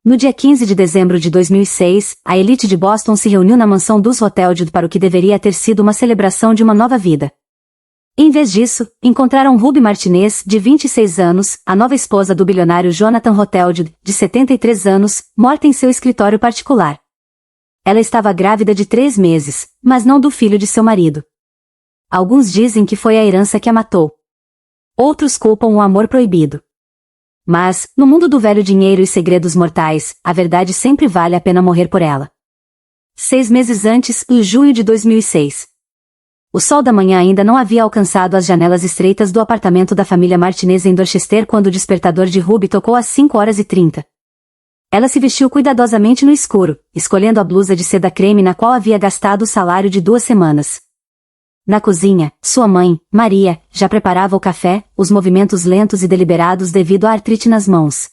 No dia 15 de dezembro de 2006, a elite de Boston se reuniu na mansão dos Hottelded para o que deveria ter sido uma celebração de uma nova vida. Em vez disso, encontraram Ruby Martinez, de 26 anos, a nova esposa do bilionário Jonathan Hottelded, de 73 anos, morta em seu escritório particular. Ela estava grávida de 3 meses, mas não do filho de seu marido. Alguns dizem que foi a herança que a matou. Outros culpam o amor proibido. Mas, no mundo do velho dinheiro e segredos mortais, a verdade sempre vale a pena morrer por ela. 6 meses antes, em junho de 2006. O sol da manhã ainda não havia alcançado as janelas estreitas do apartamento da família Martinez em Dorchester quando o despertador de Ruby tocou às 5h30. Ela se vestiu cuidadosamente no escuro, escolhendo a blusa de seda creme na qual havia gastado o salário de 2 semanas. Na cozinha, sua mãe, Maria, já preparava o café, os movimentos lentos e deliberados devido à artrite nas mãos.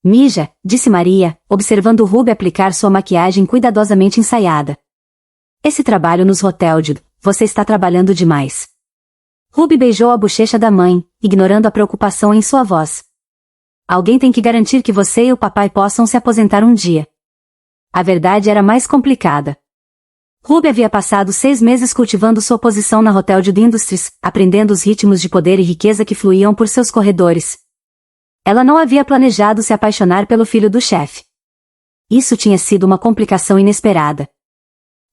Mija, disse Maria, observando Ruby aplicar sua maquiagem cuidadosamente ensaiada. Esse trabalho nos Hottelded, você está trabalhando demais. Ruby beijou a bochecha da mãe, ignorando a preocupação em sua voz. Alguém tem que garantir que você e o papai possam se aposentar um dia. A verdade era mais complicada. Ruby havia passado 6 meses cultivando sua posição na Hottelded Industries, aprendendo os ritmos de poder e riqueza que fluíam por seus corredores. Ela não havia planejado se apaixonar pelo filho do chefe. Isso tinha sido uma complicação inesperada.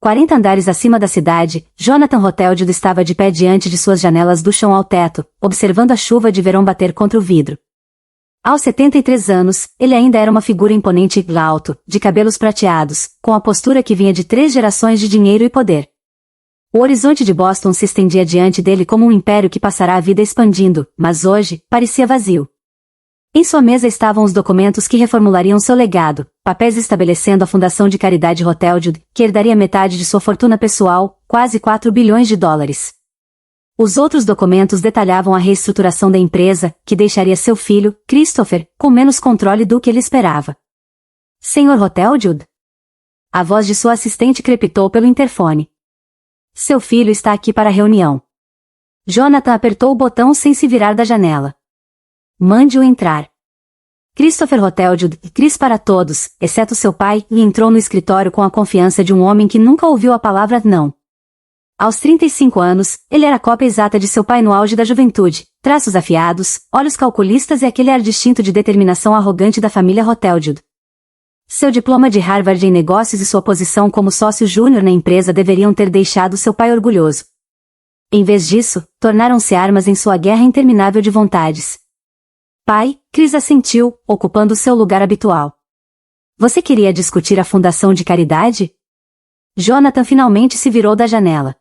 40 andares acima da cidade, Jonathan Hottelded estava de pé diante de suas janelas do chão ao teto, observando a chuva de verão bater contra o vidro. Aos 73 anos, ele ainda era uma figura imponente e alto, de cabelos prateados, com a postura que vinha de 3 gerações de dinheiro e poder. O horizonte de Boston se estendia diante dele como um império que passará a vida expandindo, mas hoje, parecia vazio. Em sua mesa estavam os documentos que reformulariam seu legado, papéis estabelecendo a fundação de caridade Hottelded, que herdaria metade de sua fortuna pessoal, quase 4 bilhões de dólares. Os outros documentos detalhavam a reestruturação da empresa, que deixaria seu filho, Christopher, com menos controle do que ele esperava. Senhor Hottelded? A voz de sua assistente crepitou pelo interfone. Seu filho está aqui para a reunião. Jonathan apertou o botão sem se virar da janela. Mande-o entrar. Christopher Hottelded, Chris para todos, exceto seu pai, e entrou no escritório com a confiança de um homem que nunca ouviu a palavra não. Aos 35 anos, ele era a cópia exata de seu pai no auge da juventude, traços afiados, olhos calculistas e aquele ar distinto de determinação arrogante da família Hottelded. Seu diploma de Harvard em negócios e sua posição como sócio júnior na empresa deveriam ter deixado seu pai orgulhoso. Em vez disso, tornaram-se armas em sua guerra interminável de vontades. Pai, Chris assentiu, ocupando seu lugar habitual. Você queria discutir a fundação de caridade? Jonathan finalmente se virou da janela.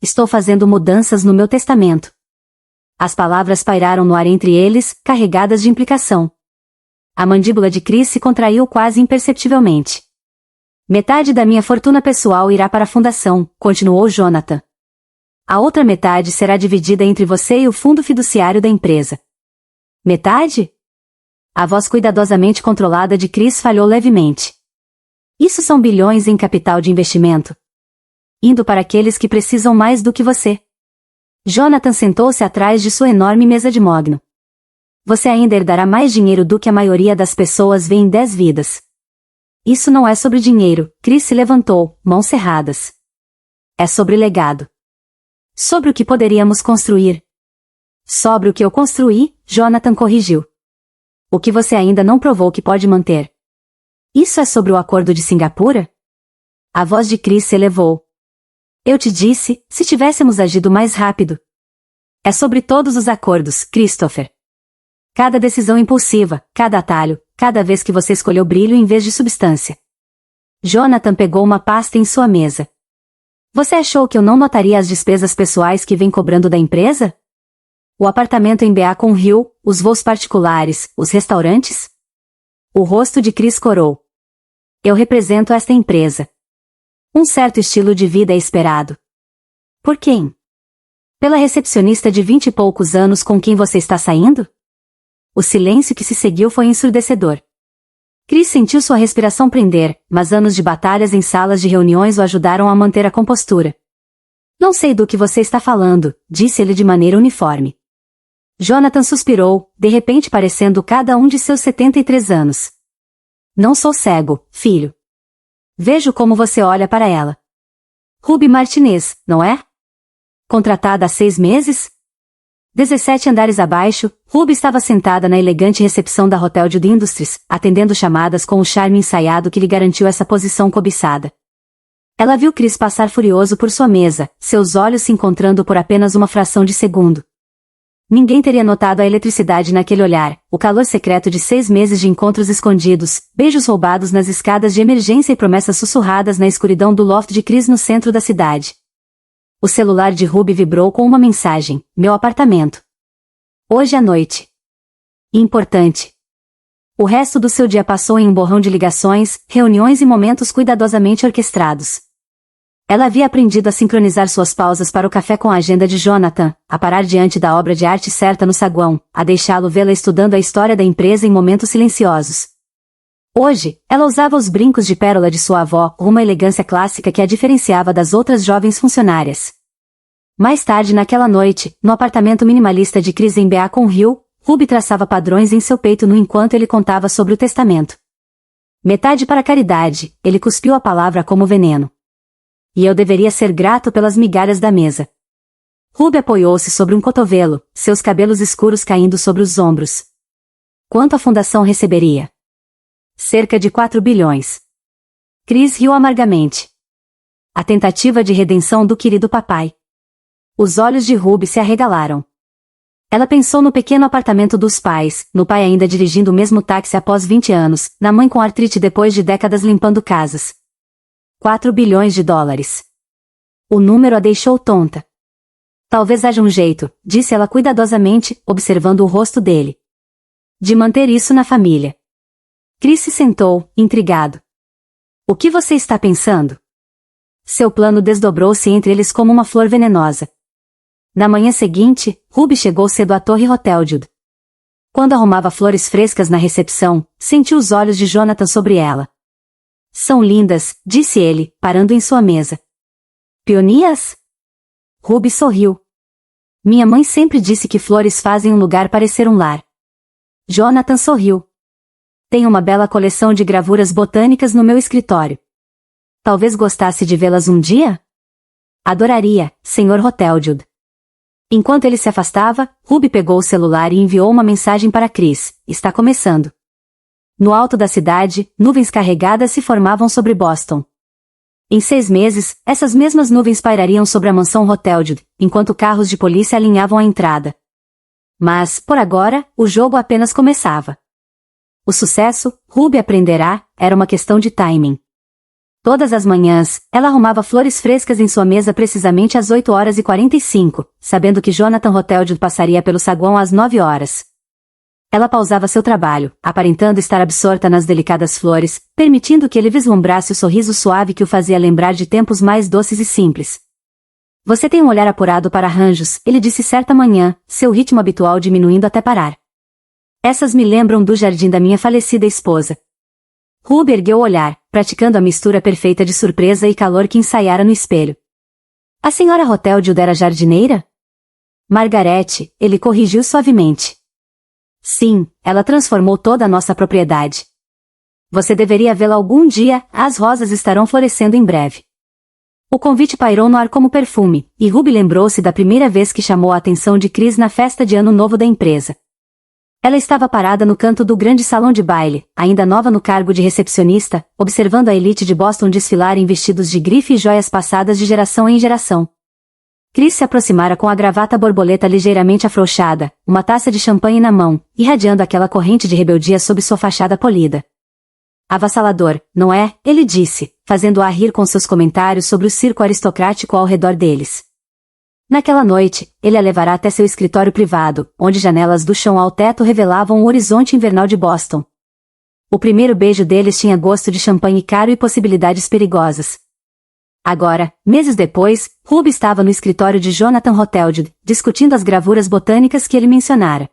Estou fazendo mudanças no meu testamento. As palavras pairaram no ar entre eles, carregadas de implicação. A mandíbula de Chris se contraiu quase imperceptivelmente. Metade da minha fortuna pessoal irá para a fundação, continuou Jonathan. A outra metade será dividida entre você e o fundo fiduciário da empresa. Metade? A voz cuidadosamente controlada de Chris falhou levemente. Isso são bilhões em capital de investimento. Indo para aqueles que precisam mais do que você. Jonathan sentou-se atrás de sua enorme mesa de mogno. Você ainda herdará mais dinheiro do que a maioria das pessoas vê em 10 vidas. Isso não é sobre dinheiro, Chris se levantou, mãos cerradas. É sobre legado. Sobre o que poderíamos construir. Sobre o que eu construí, Jonathan corrigiu. O que você ainda não provou que pode manter. Isso é sobre o acordo de Singapura? A voz de Chris se elevou. Eu te disse, se tivéssemos agido mais rápido. É sobre todos os acordos, Christopher. Cada decisão impulsiva, cada atalho, cada vez que você escolheu brilho em vez de substância. Jonathan pegou uma pasta em sua mesa. Você achou que eu não notaria as despesas pessoais que vem cobrando da empresa? O apartamento em Beacon Hill, os voos particulares, os restaurantes? O rosto de Chris corou. Eu represento esta empresa. Um certo estilo de vida é esperado. Por quem? Pela recepcionista de 20 e poucos anos com quem você está saindo? O silêncio que se seguiu foi ensurdecedor. Chris sentiu sua respiração prender, mas anos de batalhas em salas de reuniões o ajudaram a manter a compostura. Não sei do que você está falando, disse ele de maneira uniforme. Jonathan suspirou, de repente parecendo cada um de seus 73 anos. Não sou cego, filho. Vejo como você olha para ela. Ruby Martinez, não é? Contratada há 6 meses? 17 andares abaixo, Ruby estava sentada na elegante recepção da Hotel Jude Industries, atendendo chamadas com o charme ensaiado que lhe garantiu essa posição cobiçada. Ela viu Chris passar furioso por sua mesa, seus olhos se encontrando por apenas uma fração de segundo. Ninguém teria notado a eletricidade naquele olhar, o calor secreto de 6 meses de encontros escondidos, beijos roubados nas escadas de emergência e promessas sussurradas na escuridão do loft de Chris no centro da cidade. O celular de Ruby vibrou com uma mensagem: meu apartamento. Hoje à noite. Importante. O resto do seu dia passou em um borrão de ligações, reuniões e momentos cuidadosamente orquestrados. Ela havia aprendido a sincronizar suas pausas para o café com a agenda de Jonathan, a parar diante da obra de arte certa no saguão, a deixá-lo vê-la estudando a história da empresa em momentos silenciosos. Hoje, ela usava os brincos de pérola de sua avó, uma elegância clássica que a diferenciava das outras jovens funcionárias. Mais tarde naquela noite, no apartamento minimalista de Chris em Beacon Hill, Ruby traçava padrões em seu peito no enquanto ele contava sobre o testamento. Metade para a caridade, ele cuspiu a palavra como veneno. E eu deveria ser grato pelas migalhas da mesa. Ruby apoiou-se sobre um cotovelo, seus cabelos escuros caindo sobre os ombros. Quanto a fundação receberia? Cerca de 4 bilhões. Chris riu amargamente. A tentativa de redenção do querido papai. Os olhos de Ruby se arregalaram. Ela pensou no pequeno apartamento dos pais, no pai ainda dirigindo o mesmo táxi após 20 anos, na mãe com artrite depois de décadas limpando casas. 4 bilhões de dólares. O número a deixou tonta. Talvez haja um jeito, disse ela cuidadosamente, observando o rosto dele. De manter isso na família. Chris se sentou, intrigado. O que você está pensando? Seu plano desdobrou-se entre eles como uma flor venenosa. Na manhã seguinte, Ruby chegou cedo à Torre Hotel Jude. Quando arrumava flores frescas na recepção, sentiu os olhos de Jonathan sobre ela. São lindas, disse ele, parando em sua mesa. Peonias? Ruby sorriu. Minha mãe sempre disse que flores fazem um lugar parecer um lar. Jonathan sorriu. Tenho uma bela coleção de gravuras botânicas no meu escritório. Talvez gostasse de vê-las um dia? Adoraria, Sr. Hotel Jude. Enquanto ele se afastava, Ruby pegou o celular e enviou uma mensagem para Chris. Está começando. No alto da cidade, nuvens carregadas se formavam sobre Boston. Em 6 meses, essas mesmas nuvens pairariam sobre a mansão Hotel Jude, enquanto carros de polícia alinhavam a entrada. Mas, por agora, o jogo apenas começava. O sucesso, Ruby aprenderá, era uma questão de timing. Todas as manhãs, ela arrumava flores frescas em sua mesa precisamente às 8h45, sabendo que Jonathan Hotel Jude passaria pelo saguão às 9h. Ela pausava seu trabalho, aparentando estar absorta nas delicadas flores, permitindo que ele vislumbrasse o sorriso suave que o fazia lembrar de tempos mais doces e simples. Você tem um olhar apurado para arranjos, ele disse certa manhã, seu ritmo habitual diminuindo até parar. Essas me lembram do jardim da minha falecida esposa. Ruby ergueu o olhar, praticando a mistura perfeita de surpresa e calor que ensaiara no espelho. A senhora Hotel Jude era jardineira? Margarete, ele corrigiu suavemente. Sim, ela transformou toda a nossa propriedade. Você deveria vê-la algum dia, as rosas estarão florescendo em breve. O convite pairou no ar como perfume, e Ruby lembrou-se da primeira vez que chamou a atenção de Chris na festa de ano novo da empresa. Ela estava parada no canto do grande salão de baile, ainda nova no cargo de recepcionista, observando a elite de Boston desfilar em vestidos de grife e joias passadas de geração em geração. Chris se aproximara com a gravata borboleta ligeiramente afrouxada, uma taça de champanhe na mão, irradiando aquela corrente de rebeldia sob sua fachada polida. Avassalador, não é? Ele disse, fazendo-a rir com seus comentários sobre o circo aristocrático ao redor deles. Naquela noite, ele a levará até seu escritório privado, onde janelas do chão ao teto revelavam o horizonte invernal de Boston. O primeiro beijo deles tinha gosto de champanhe caro e possibilidades perigosas. Agora, meses depois, Ruby estava no escritório de Jonathan Hotel Jude, discutindo as gravuras botânicas que ele mencionara.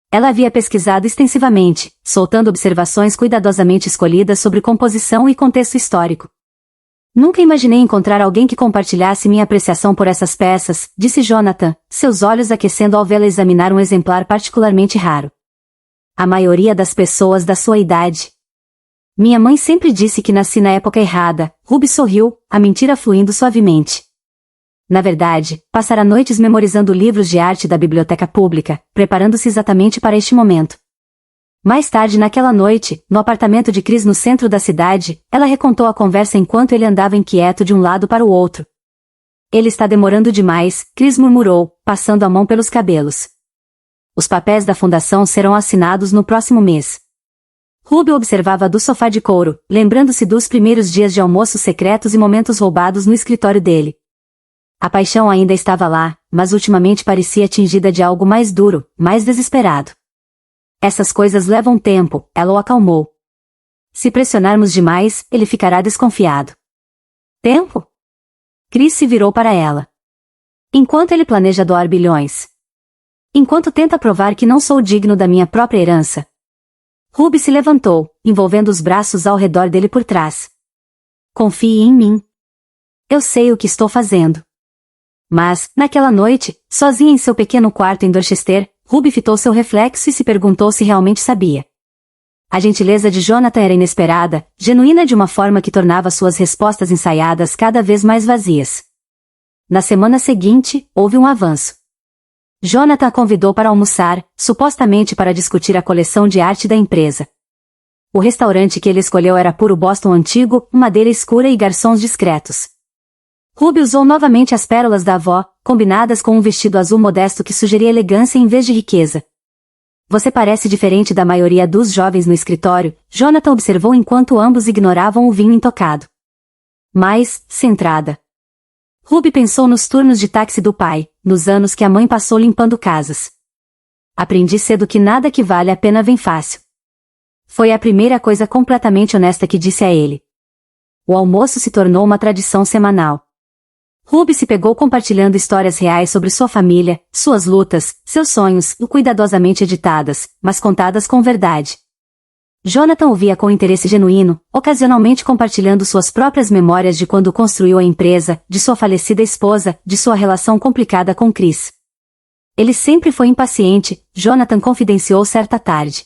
Ela havia pesquisado extensivamente, soltando observações cuidadosamente escolhidas sobre composição e contexto histórico. Nunca imaginei encontrar alguém que compartilhasse minha apreciação por essas peças, disse Jonathan, seus olhos aquecendo ao vê-la examinar um exemplar particularmente raro. A maioria das pessoas da sua idade. Minha mãe sempre disse que nasci na época errada. Ruby sorriu, a mentira fluindo suavemente. Na verdade, passara noites memorizando livros de arte da biblioteca pública, preparando-se exatamente para este momento. Mais tarde naquela noite, no apartamento de Chris no centro da cidade, ela recontou a conversa enquanto ele andava inquieto de um lado para o outro. Ele está demorando demais, Chris murmurou, passando a mão pelos cabelos. Os papéis da fundação serão assinados no próximo mês. Ruby observava do sofá de couro, lembrando-se dos primeiros dias de almoços secretos e momentos roubados no escritório dele. A paixão ainda estava lá, mas ultimamente parecia tingida de algo mais duro, mais desesperado. Essas coisas levam tempo, ela o acalmou. Se pressionarmos demais, ele ficará desconfiado. Tempo? Chris se virou para ela. Enquanto ele planeja doar bilhões. Enquanto tenta provar que não sou digno da minha própria herança. Ruby se levantou, envolvendo os braços ao redor dele por trás. Confie em mim. Eu sei o que estou fazendo. Mas, naquela noite, sozinha em seu pequeno quarto em Dorchester, Ruby fitou seu reflexo e se perguntou se realmente sabia. A gentileza de Jonathan era inesperada, genuína de uma forma que tornava suas respostas ensaiadas cada vez mais vazias. Na semana seguinte, houve um avanço. Jonathan a convidou para almoçar, supostamente para discutir a coleção de arte da empresa. O restaurante que ele escolheu era puro Boston antigo, madeira escura e garçons discretos. Ruby usou novamente as pérolas da avó, combinadas com um vestido azul modesto que sugeria elegância em vez de riqueza. Você parece diferente da maioria dos jovens no escritório, Jonathan observou enquanto ambos ignoravam o vinho intocado. Mais, centrada. Ruby pensou nos turnos de táxi do pai, nos anos que a mãe passou limpando casas. Aprendi cedo que nada que vale a pena vem fácil. Foi a primeira coisa completamente honesta que disse a ele. O almoço se tornou uma tradição semanal. Ruby se pegou compartilhando histórias reais sobre sua família, suas lutas, seus sonhos, cuidadosamente editadas, mas contadas com verdade. Jonathan ouvia com interesse genuíno, ocasionalmente compartilhando suas próprias memórias de quando construiu a empresa, de sua falecida esposa, de sua relação complicada com Chris. Ele sempre foi impaciente, Jonathan confidenciou certa tarde.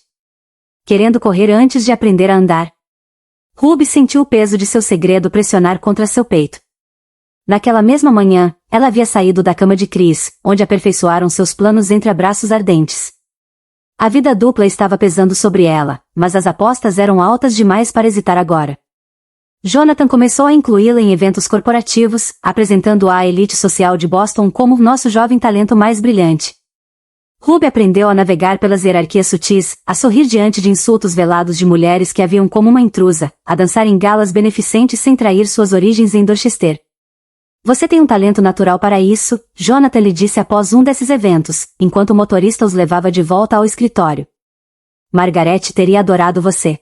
Querendo correr antes de aprender a andar. Ruby sentiu o peso de seu segredo pressionar contra seu peito. Naquela mesma manhã, ela havia saído da cama de Chris, onde aperfeiçoaram seus planos entre abraços ardentes. A vida dupla estava pesando sobre ela, mas as apostas eram altas demais para hesitar agora. Jonathan começou a incluí-la em eventos corporativos, apresentando-a à elite social de Boston como o nosso jovem talento mais brilhante. Ruby aprendeu a navegar pelas hierarquias sutis, a sorrir diante de insultos velados de mulheres que a viam como uma intrusa, a dançar em galas beneficentes sem trair suas origens em Dorchester. Você tem um talento natural para isso, Jonathan lhe disse após um desses eventos, enquanto o motorista os levava de volta ao escritório. Margaret teria adorado você.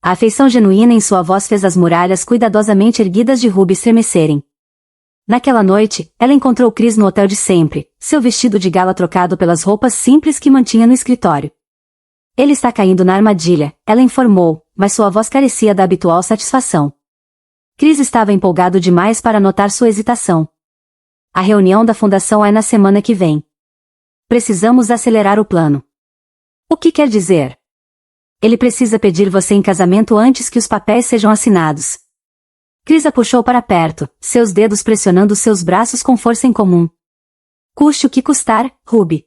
A afeição genuína em sua voz fez as muralhas cuidadosamente erguidas de Ruby estremecerem. Naquela noite, ela encontrou Chris no hotel de sempre, seu vestido de gala trocado pelas roupas simples que mantinha no escritório. Ele está caindo na armadilha, ela informou, mas sua voz carecia da habitual satisfação. Chris estava empolgado demais para notar sua hesitação. A reunião da fundação é na semana que vem. Precisamos acelerar o plano. O que quer dizer? Ele precisa pedir você em casamento antes que os papéis sejam assinados. Chris a puxou para perto, seus dedos pressionando seus braços com força incomum. Custe o que custar, Ruby.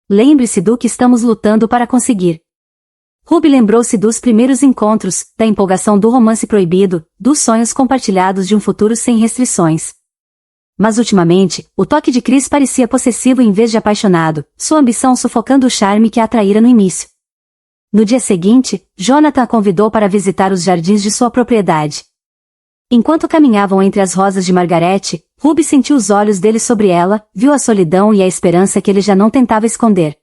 Lembre-se do que estamos lutando para conseguir. Ruby lembrou-se dos primeiros encontros, da empolgação do romance proibido, dos sonhos compartilhados de um futuro sem restrições. Mas ultimamente, o toque de Chris parecia possessivo em vez de apaixonado, sua ambição sufocando o charme que a atraíra no início. No dia seguinte, Jonathan a convidou para visitar os jardins de sua propriedade. Enquanto caminhavam entre as rosas de Margaret, Ruby sentiu os olhos dele sobre ela, viu a solidão e a esperança que ele já não tentava esconder.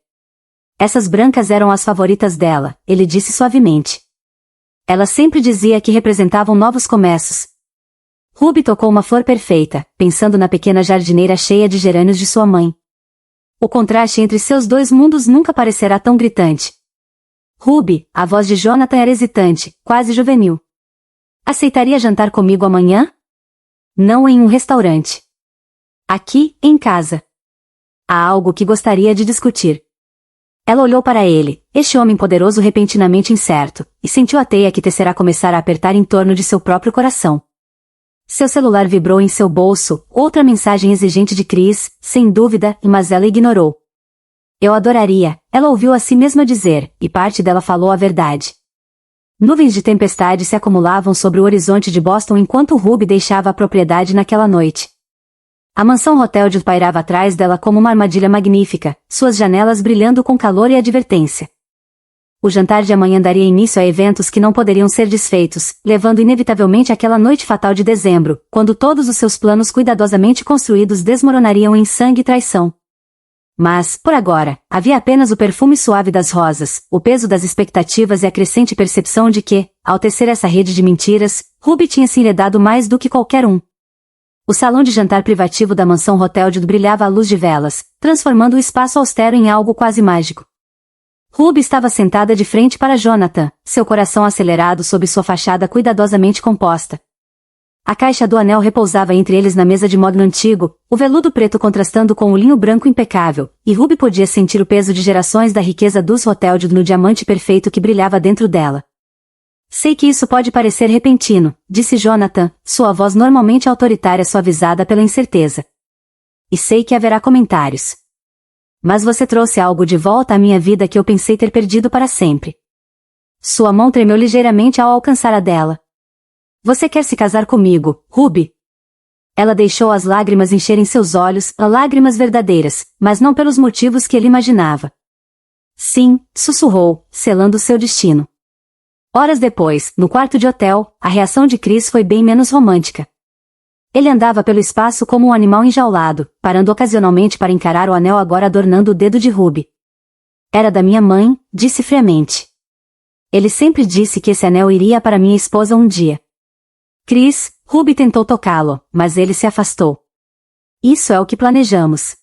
Essas brancas eram as favoritas dela, ele disse suavemente. Ela sempre dizia que representavam novos começos. Ruby tocou uma flor perfeita, pensando na pequena jardineira cheia de gerânios de sua mãe. O contraste entre seus dois mundos nunca parecerá tão gritante. Ruby, a voz de Jonathan era hesitante, quase juvenil. Aceitaria jantar comigo amanhã? Não em um restaurante. Aqui, em casa. Há algo que gostaria de discutir. Ela olhou para ele, este homem poderoso repentinamente incerto, e sentiu a teia que tecerá começar a apertar em torno de seu próprio coração. Seu celular vibrou em seu bolso, outra mensagem exigente de Chris, sem dúvida, mas ela ignorou. Eu adoraria, ela ouviu a si mesma dizer, e parte dela falou a verdade. Nuvens de tempestade se acumulavam sobre o horizonte de Boston enquanto Ruby deixava a propriedade naquela noite. A mansão Hoteldale pairava atrás dela como uma armadilha magnífica, suas janelas brilhando com calor e advertência. O jantar de amanhã daria início a eventos que não poderiam ser desfeitos, levando inevitavelmente àquela noite fatal de dezembro, quando todos os seus planos cuidadosamente construídos desmoronariam em sangue e traição. Mas, por agora, havia apenas o perfume suave das rosas, o peso das expectativas e a crescente percepção de que, ao tecer essa rede de mentiras, Ruby tinha se enredado mais do que qualquer um. O salão de jantar privativo da mansão Hoteldale brilhava à luz de velas, transformando o espaço austero em algo quase mágico. Ruby estava sentada de frente para Jonathan, seu coração acelerado sob sua fachada cuidadosamente composta. A caixa do anel repousava entre eles na mesa de mogno antigo, o veludo preto contrastando com o linho branco impecável, e Ruby podia sentir o peso de gerações da riqueza dos Hoteldale no diamante perfeito que brilhava dentro dela. Sei que isso pode parecer repentino, disse Jonathan, sua voz normalmente autoritária suavizada pela incerteza. E sei que haverá comentários. Mas você trouxe algo de volta à minha vida que eu pensei ter perdido para sempre. Sua mão tremeu ligeiramente ao alcançar a dela. Você quer se casar comigo, Ruby? Ela deixou as lágrimas encherem seus olhos, lágrimas verdadeiras, mas não pelos motivos que ele imaginava. Sim, sussurrou, selando seu destino. Horas depois, no quarto de hotel, a reação de Chris foi bem menos romântica. Ele andava pelo espaço como um animal enjaulado, parando ocasionalmente para encarar o anel agora adornando o dedo de Ruby. Era da minha mãe, disse friamente. Ele sempre disse que esse anel iria para minha esposa um dia. Chris, Ruby tentou tocá-lo, mas ele se afastou. Isso é o que planejamos.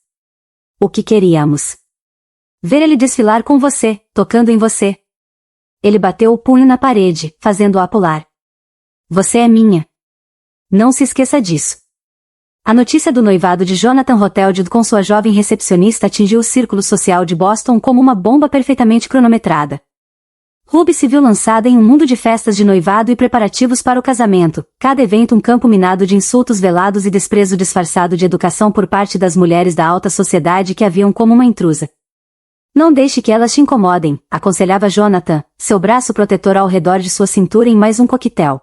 O que queríamos. Ver ele desfilar com você, tocando em você. Ele bateu o punho na parede, fazendo-a pular. Você é minha. Não se esqueça disso. A notícia do noivado de Jonathan Hoteldale com sua jovem recepcionista atingiu o círculo social de Boston como uma bomba perfeitamente cronometrada. Ruby se viu lançada em um mundo de festas de noivado e preparativos para o casamento, cada evento um campo minado de insultos velados e desprezo disfarçado de educação por parte das mulheres da alta sociedade que a viam como uma intrusa. Não deixe que elas te incomodem, aconselhava Jonathan, seu braço protetor ao redor de sua cintura em mais um coquetel.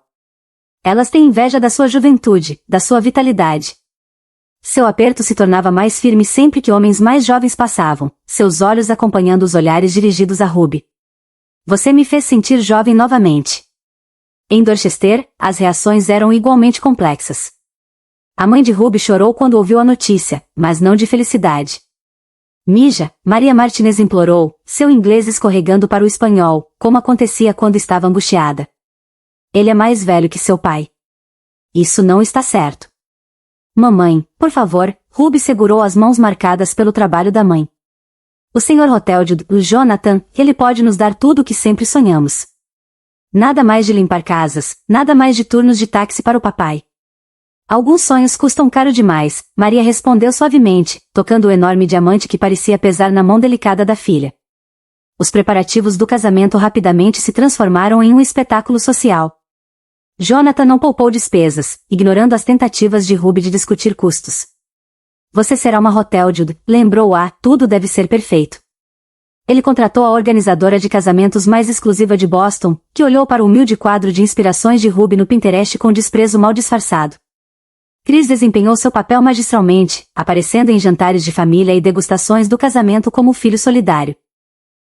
Elas têm inveja da sua juventude, da sua vitalidade. Seu aperto se tornava mais firme sempre que homens mais jovens passavam, seus olhos acompanhando os olhares dirigidos a Ruby. Você me fez sentir jovem novamente. Em Dorchester, as reações eram igualmente complexas. A mãe de Ruby chorou quando ouviu a notícia, mas não de felicidade. Mija, Maria Martinez implorou, seu inglês escorregando para o espanhol, como acontecia quando estava angustiada. Ele é mais velho que seu pai. Isso não está certo. Mamãe, por favor, Ruby segurou as mãos marcadas pelo trabalho da mãe. O Sr. Hoteldale, o Jonathan, ele pode nos dar tudo o que sempre sonhamos. Nada mais de limpar casas, nada mais de turnos de táxi para o papai. Alguns sonhos custam caro demais, Maria respondeu suavemente, tocando o enorme diamante que parecia pesar na mão delicada da filha. Os preparativos do casamento rapidamente se transformaram em um espetáculo social. Jonathan não poupou despesas, ignorando as tentativas de Ruby de discutir custos. Você será uma Hoteldale, lembrou-a, tudo deve ser perfeito. Ele contratou a organizadora de casamentos mais exclusiva de Boston, que olhou para o humilde quadro de inspirações de Ruby no Pinterest com desprezo mal disfarçado. Chris desempenhou seu papel magistralmente, aparecendo em jantares de família e degustações do casamento como filho solidário.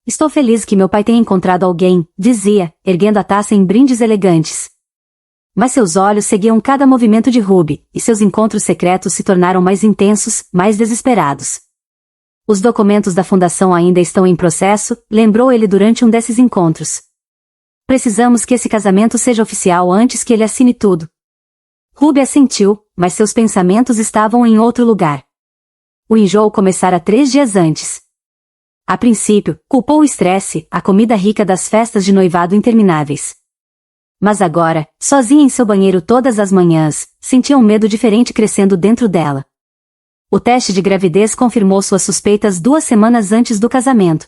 Estou feliz que meu pai tenha encontrado alguém, dizia, erguendo a taça em brindes elegantes. Mas seus olhos seguiam cada movimento de Ruby, e seus encontros secretos se tornaram mais intensos, mais desesperados. Os documentos da fundação ainda estão em processo, lembrou ele durante um desses encontros. Precisamos que esse casamento seja oficial antes que ele assine tudo. Ruby assentiu, mas seus pensamentos estavam em outro lugar. O enjoo começara 3 dias antes. A princípio, culpou o estresse, a comida rica das festas de noivado intermináveis. Mas agora, sozinha em seu banheiro todas as manhãs, sentia um medo diferente crescendo dentro dela. O teste de gravidez confirmou suas suspeitas 2 semanas antes do casamento.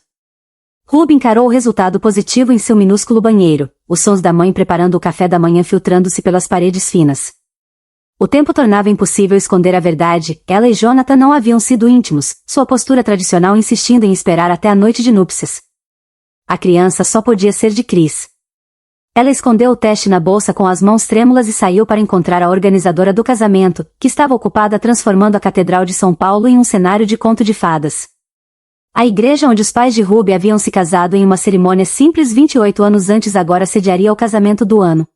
Ruby encarou o resultado positivo em seu minúsculo banheiro, os sons da mãe preparando o café da manhã filtrando-se pelas paredes finas. O tempo tornava impossível esconder a verdade, ela e Jonathan não haviam sido íntimos, sua postura tradicional insistindo em esperar até a noite de núpcias. A criança só podia ser de Chris. Ela escondeu o teste na bolsa com as mãos trêmulas e saiu para encontrar a organizadora do casamento, que estava ocupada transformando a Catedral de São Paulo em um cenário de conto de fadas. A igreja onde os pais de Ruby haviam se casado em uma cerimônia simples 28 anos antes agora sediaria o casamento do ano.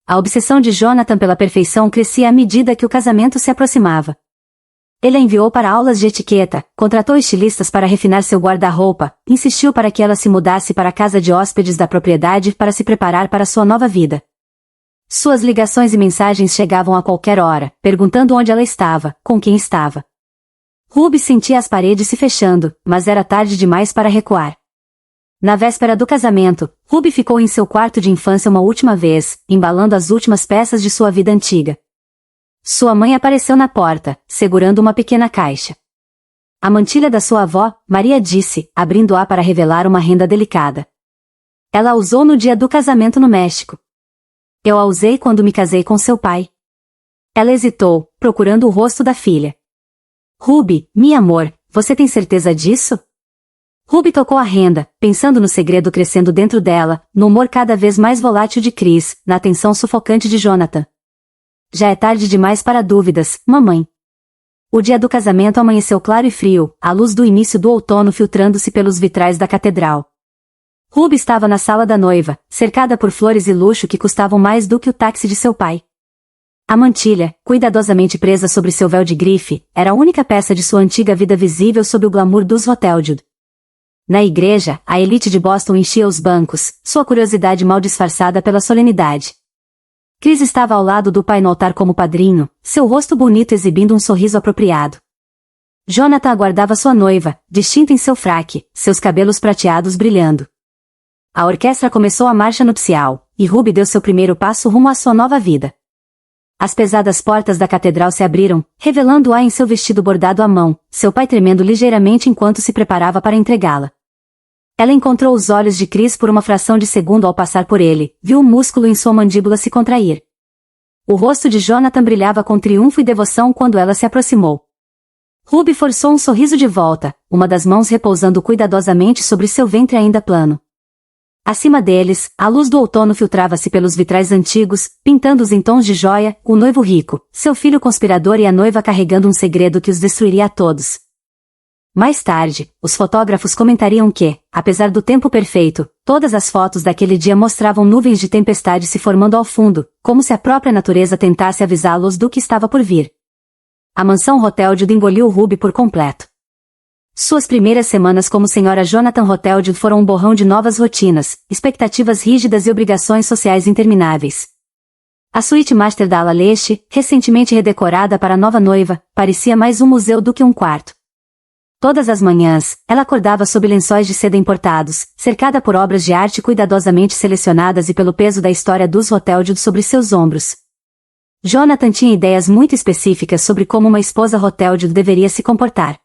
A obsessão de Jonathan pela perfeição crescia à medida que o casamento se aproximava. Ele a enviou para aulas de etiqueta, contratou estilistas para refinar seu guarda-roupa, insistiu para que ela se mudasse para a casa de hóspedes da propriedade para se preparar para sua nova vida. Suas ligações e mensagens chegavam a qualquer hora, perguntando onde ela estava, com quem estava. Ruby sentia as paredes se fechando, mas era tarde demais para recuar. Na véspera do casamento, Ruby ficou em seu quarto de infância uma última vez, embalando as últimas peças de sua vida antiga. Sua mãe apareceu na porta, segurando uma pequena caixa. A mantilha da sua avó, Maria disse, abrindo-a para revelar uma renda delicada. Ela a usou no dia do casamento no México. Eu a usei quando me casei com seu pai. Ela hesitou, procurando o rosto da filha. Ruby, meu amor, você tem certeza disso? Ruby tocou a renda, pensando no segredo crescendo dentro dela, no humor cada vez mais volátil de Chris, na atenção sufocante de Jonathan. Já é tarde demais para dúvidas, mamãe. O dia do casamento amanheceu claro e frio, a luz do início do outono filtrando-se pelos vitrais da catedral. Ruby estava na sala da noiva, cercada por flores e luxo que custavam mais do que o táxi de seu pai. A mantilha, cuidadosamente presa sobre seu véu de grife, era a única peça de sua antiga vida visível sob o glamour dos Hoteljude. Na igreja, a elite de Boston enchia os bancos, sua curiosidade mal disfarçada pela solenidade. Chris estava ao lado do pai no altar como padrinho, seu rosto bonito exibindo um sorriso apropriado. Jonathan aguardava sua noiva, distinta em seu fraque, seus cabelos prateados brilhando. A orquestra começou a marcha nupcial, e Ruby deu seu primeiro passo rumo à sua nova vida. As pesadas portas da catedral se abriram, revelando-a em seu vestido bordado à mão, seu pai tremendo ligeiramente enquanto se preparava para entregá-la. Ela encontrou os olhos de Chris por uma fração de segundo ao passar por ele, viu o músculo em sua mandíbula se contrair. O rosto de Jonathan brilhava com triunfo e devoção quando ela se aproximou. Ruby forçou um sorriso de volta, uma das mãos repousando cuidadosamente sobre seu ventre ainda plano. Acima deles, a luz do outono filtrava-se pelos vitrais antigos, pintando-os em tons de joia, o noivo rico, seu filho conspirador e a noiva carregando um segredo que os destruiria a todos. Mais tarde, os fotógrafos comentariam que, apesar do tempo perfeito, todas as fotos daquele dia mostravam nuvens de tempestade se formando ao fundo, como se a própria natureza tentasse avisá-los do que estava por vir. A mansão Hoteljude engoliu Ruby por completo. Suas primeiras semanas como senhora Jonathan Hoteljude foram um borrão de novas rotinas, expectativas rígidas e obrigações sociais intermináveis. A suíte master da ala leste, recentemente redecorada para a nova noiva, parecia mais um museu do que um quarto. Todas as manhãs, ela acordava sob lençóis de seda importados, cercada por obras de arte cuidadosamente selecionadas e pelo peso da história dos Hoteljude sobre seus ombros. Jonathan tinha ideias muito específicas sobre como uma esposa Hoteljude deveria se comportar.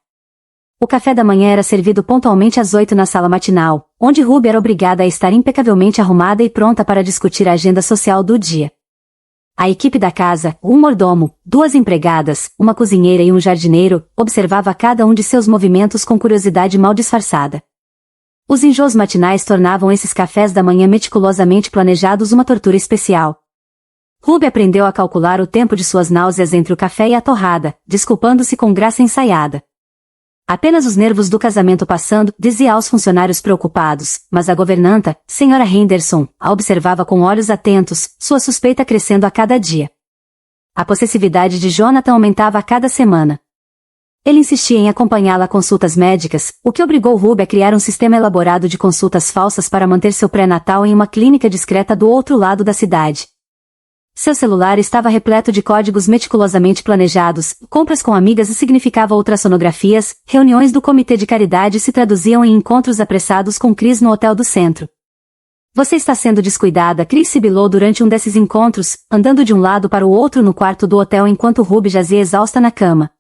O café da manhã era servido pontualmente às 8 na sala matinal, onde Ruby era obrigada a estar impecavelmente arrumada e pronta para discutir a agenda social do dia. A equipe da casa, um mordomo, 2 empregadas, uma cozinheira e um jardineiro, observava cada um de seus movimentos com curiosidade mal disfarçada. Os enjoos matinais tornavam esses cafés da manhã meticulosamente planejados uma tortura especial. Ruby aprendeu a calcular o tempo de suas náuseas entre o café e a torrada, desculpando-se com graça ensaiada. Apenas os nervos do casamento passando, dizia aos funcionários preocupados, mas a governanta, senhora Henderson, a observava com olhos atentos, sua suspeita crescendo a cada dia. A possessividade de Jonathan aumentava a cada semana. Ele insistia em acompanhá-la a consultas médicas, o que obrigou Ruby a criar um sistema elaborado de consultas falsas para manter seu pré-natal em uma clínica discreta do outro lado da cidade. Seu celular estava repleto de códigos meticulosamente planejados, compras com amigas significava ultrassonografias, reuniões do comitê de caridade se traduziam em encontros apressados com Chris no hotel do centro. Você está sendo descuidada, Chris sibilou durante um desses encontros, andando de um lado para o outro no quarto do hotel enquanto Ruby jazia exausta na cama.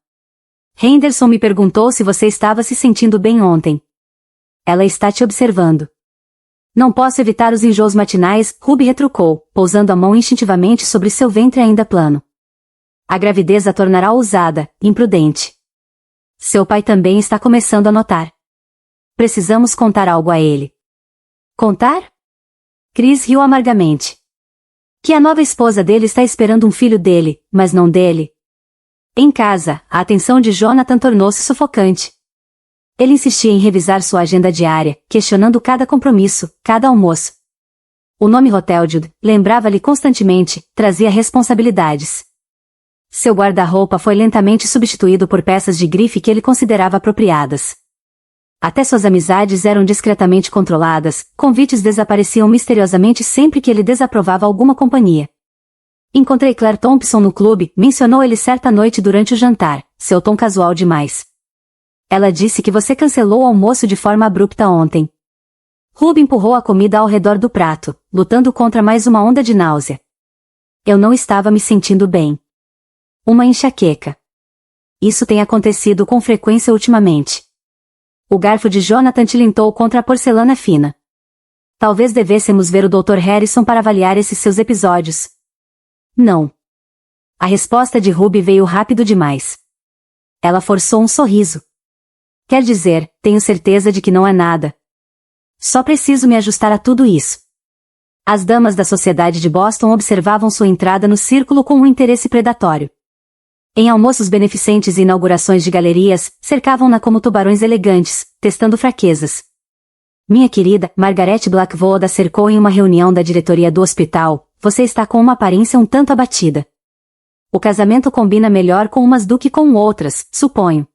Henderson me perguntou se você estava se sentindo bem ontem. Ela está te observando. Não posso evitar os enjoos matinais, Ruby retrucou, pousando a mão instintivamente sobre seu ventre ainda plano. A gravidez a tornará ousada, imprudente. Seu pai também está começando a notar. Precisamos contar algo a ele. Contar? Chris riu amargamente. Que a nova esposa dele está esperando um filho dele, mas não dele. Em casa, a atenção de Jonathan tornou-se sufocante. Ele insistia em revisar sua agenda diária, questionando cada compromisso, cada almoço. O nome Hoteljude, lembrava-lhe constantemente, trazia responsabilidades. Seu guarda-roupa foi lentamente substituído por peças de grife que ele considerava apropriadas. Até suas amizades eram discretamente controladas, convites desapareciam misteriosamente sempre que ele desaprovava alguma companhia. Encontrei Claire Thompson no clube, mencionou ele certa noite durante o jantar, seu tom casual demais. Ela disse que você cancelou o almoço de forma abrupta ontem. Ruby empurrou a comida ao redor do prato, lutando contra mais uma onda de náusea. Eu não estava me sentindo bem. Uma enxaqueca. Isso tem acontecido com frequência ultimamente. O garfo de Jonathan tilintou contra a porcelana fina. Talvez devêssemos ver o Dr. Harrison para avaliar esses seus episódios. Não. A resposta de Ruby veio rápido demais. Ela forçou um sorriso. Quer dizer, tenho certeza de que não é nada. Só preciso me ajustar a tudo isso. As damas da sociedade de Boston observavam sua entrada no círculo com um interesse predatório. Em almoços beneficentes e inaugurações de galerias, cercavam-na como tubarões elegantes, testando fraquezas. Minha querida, Margaret Blackwood a cercou em uma reunião da diretoria do hospital. Você está com uma aparência um tanto abatida. O casamento combina melhor com umas do que com outras, suponho.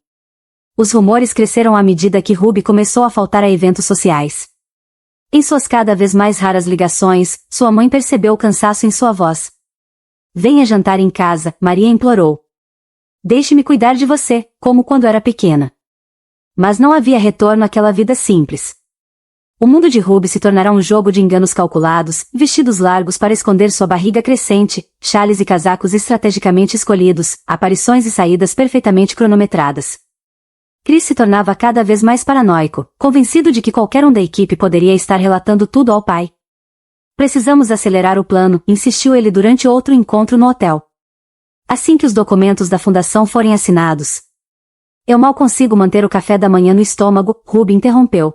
Os rumores cresceram à medida que Ruby começou a faltar a eventos sociais. Em suas cada vez mais raras ligações, sua mãe percebeu o cansaço em sua voz. Venha jantar em casa, Maria implorou. Deixe-me cuidar de você, como quando era pequena. Mas não havia retorno àquela vida simples. O mundo de Ruby se tornará um jogo de enganos calculados, vestidos largos para esconder sua barriga crescente, xales e casacos estrategicamente escolhidos, aparições e saídas perfeitamente cronometradas. Chris se tornava cada vez mais paranoico, convencido de que qualquer um da equipe poderia estar relatando tudo ao pai. Precisamos acelerar o plano, insistiu ele durante outro encontro no hotel. Assim que os documentos da fundação forem assinados. Eu mal consigo manter o café da manhã no estômago, Ruby interrompeu.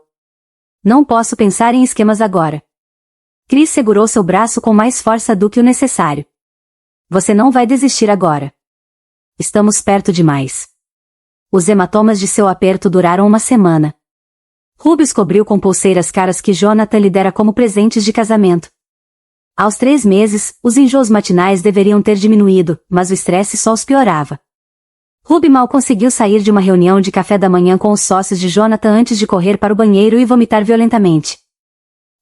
Não posso pensar em esquemas agora. Chris segurou seu braço com mais força do que o necessário. Você não vai desistir agora. Estamos perto demais. Os hematomas de seu aperto duraram uma semana. Ruby os cobriu com pulseiras caras que Jonathan lhe dera como presentes de casamento. Aos 3 meses, os enjoos matinais deveriam ter diminuído, mas o estresse só os piorava. Ruby mal conseguiu sair de uma reunião de café da manhã com os sócios de Jonathan antes de correr para o banheiro e vomitar violentamente.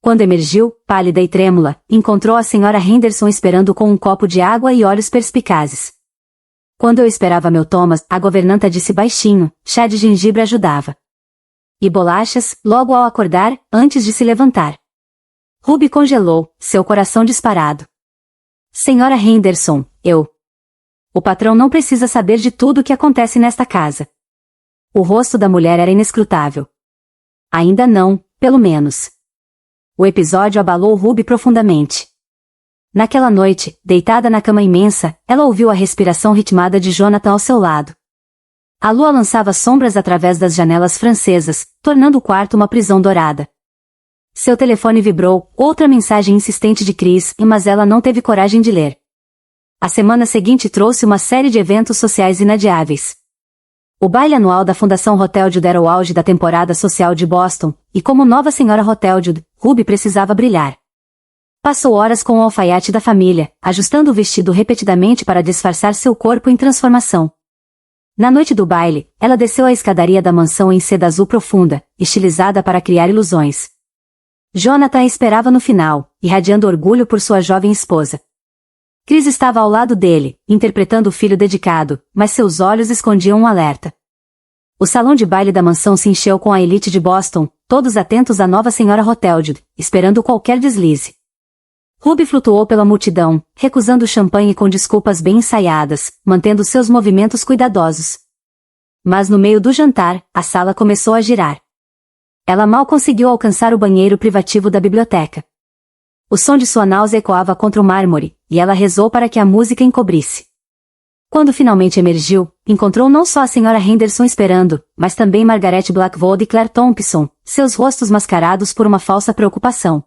Quando emergiu, pálida e trêmula, encontrou a Sra. Henderson esperando com um copo de água e olhos perspicazes. Quando eu esperava meu Thomas, a governanta disse baixinho, chá de gengibre ajudava. E bolachas, logo ao acordar, antes de se levantar. Ruby congelou, seu coração disparado. Sra. Henderson, eu. O patrão não precisa saber de tudo o que acontece nesta casa. O rosto da mulher era inescrutável. Ainda não, pelo menos. O episódio abalou Ruby profundamente. Naquela noite, deitada na cama imensa, ela ouviu a respiração ritmada de Jonathan ao seu lado. A lua lançava sombras através das janelas francesas, tornando o quarto uma prisão dourada. Seu telefone vibrou, outra mensagem insistente de Chris, mas ela não teve coragem de ler. A semana seguinte trouxe uma série de eventos sociais inadiáveis. O baile anual da Fundação Hoteljude era o auge da temporada social de Boston, e como nova senhora Hoteljude, Ruby precisava brilhar. Passou horas com o alfaiate da família, ajustando o vestido repetidamente para disfarçar seu corpo em transformação. Na noite do baile, ela desceu a escadaria da mansão em seda azul profunda, estilizada para criar ilusões. Jonathan a esperava no final, irradiando orgulho por sua jovem esposa. Chris estava ao lado dele, interpretando o filho dedicado, mas seus olhos escondiam um alerta. O salão de baile da mansão se encheu com a elite de Boston, todos atentos à nova senhora Hoteljude, esperando qualquer deslize. Ruby flutuou pela multidão, recusando o champanhe com desculpas bem ensaiadas, mantendo seus movimentos cuidadosos. Mas no meio do jantar, a sala começou a girar. Ela mal conseguiu alcançar o banheiro privativo da biblioteca. O som de sua náusea ecoava contra o mármore, e ela rezou para que a música encobrisse. Quando finalmente emergiu, encontrou não só a Sra. Henderson esperando, mas também Margaret Blackwood e Claire Thompson, seus rostos mascarados por uma falsa preocupação.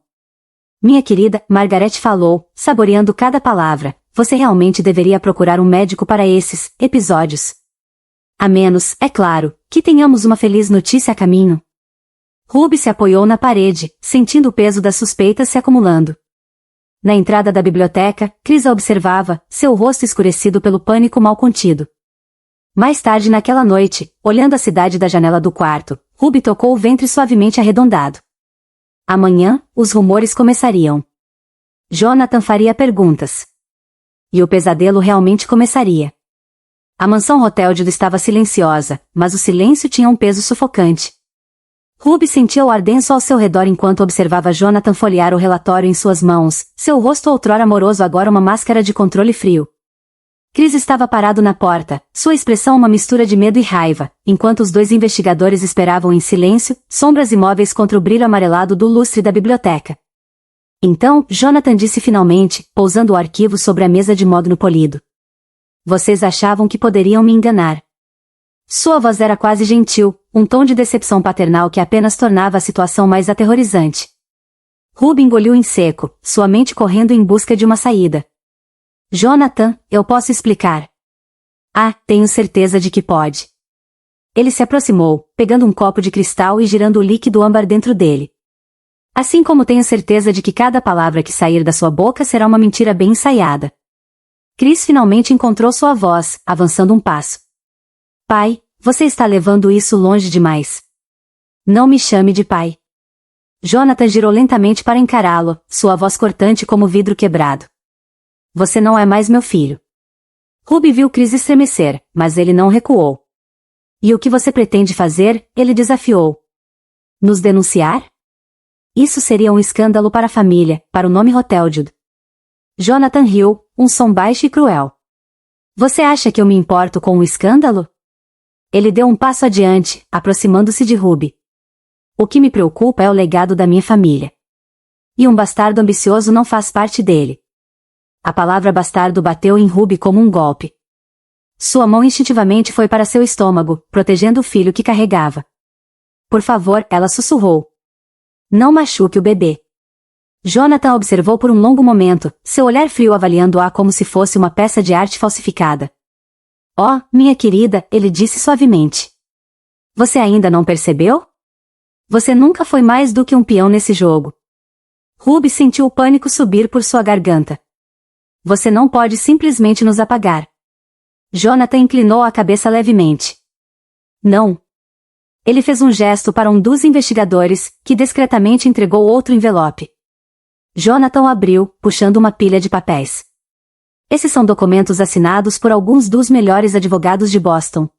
Minha querida, Margaret falou, saboreando cada palavra, você realmente deveria procurar um médico para esses episódios. A menos, é claro, que tenhamos uma feliz notícia a caminho. Ruby se apoiou na parede, sentindo o peso das suspeitas se acumulando. Na entrada da biblioteca, Chris a observava, seu rosto escurecido pelo pânico mal contido. Mais tarde naquela noite, olhando a cidade da janela do quarto, Ruby tocou o ventre suavemente arredondado. Amanhã, os rumores começariam. Jonathan faria perguntas. E o pesadelo realmente começaria. A mansão Hotelde estava silenciosa, mas o silêncio tinha um peso sufocante. Ruby sentia o ar denso ao seu redor enquanto observava Jonathan folhear o relatório em suas mãos, seu rosto outrora amoroso agora uma máscara de controle frio. Chris estava parado na porta, sua expressão uma mistura de medo e raiva, enquanto os dois investigadores esperavam em silêncio, sombras imóveis contra o brilho amarelado do lustre da biblioteca. Então, Jonathan disse finalmente, pousando o arquivo sobre a mesa de mogno polido. Vocês achavam que poderiam me enganar. Sua voz era quase gentil, um tom de decepção paternal que apenas tornava a situação mais aterrorizante. Ruby engoliu em seco, sua mente correndo em busca de uma saída. Jonathan, eu posso explicar. Ah, tenho certeza de que pode. Ele se aproximou, pegando um copo de cristal e girando o líquido âmbar dentro dele. Assim como tenho certeza de que cada palavra que sair da sua boca será uma mentira bem ensaiada. Chris finalmente encontrou sua voz, avançando um passo. Pai, você está levando isso longe demais. Não me chame de pai. Jonathan girou lentamente para encará-lo, sua voz cortante como vidro quebrado. Você não é mais meu filho. Ruby viu Chris estremecer, mas ele não recuou. E o que você pretende fazer? Ele desafiou. Nos denunciar? Isso seria um escândalo para a família, para o nome Hotelde. Jonathan riu, um som baixo e cruel. Você acha que eu me importo com um escândalo? Ele deu um passo adiante, aproximando-se de Ruby. O que me preocupa é o legado da minha família. E um bastardo ambicioso não faz parte dele. A palavra bastardo bateu em Ruby como um golpe. Sua mão instintivamente foi para seu estômago, protegendo o filho que carregava. Por favor, ela sussurrou. Não machuque o bebê. Jonathan observou por um longo momento, seu olhar frio avaliando-a como se fosse uma peça de arte falsificada. Oh, minha querida, ele disse suavemente. Você ainda não percebeu? Você nunca foi mais do que um peão nesse jogo. Ruby sentiu o pânico subir por sua garganta. Você não pode simplesmente nos apagar. Jonathan inclinou a cabeça levemente. Não. Ele fez um gesto para um dos investigadores, que discretamente entregou outro envelope. Jonathan o abriu, puxando uma pilha de papéis. Esses são documentos assinados por alguns dos melhores advogados de Boston.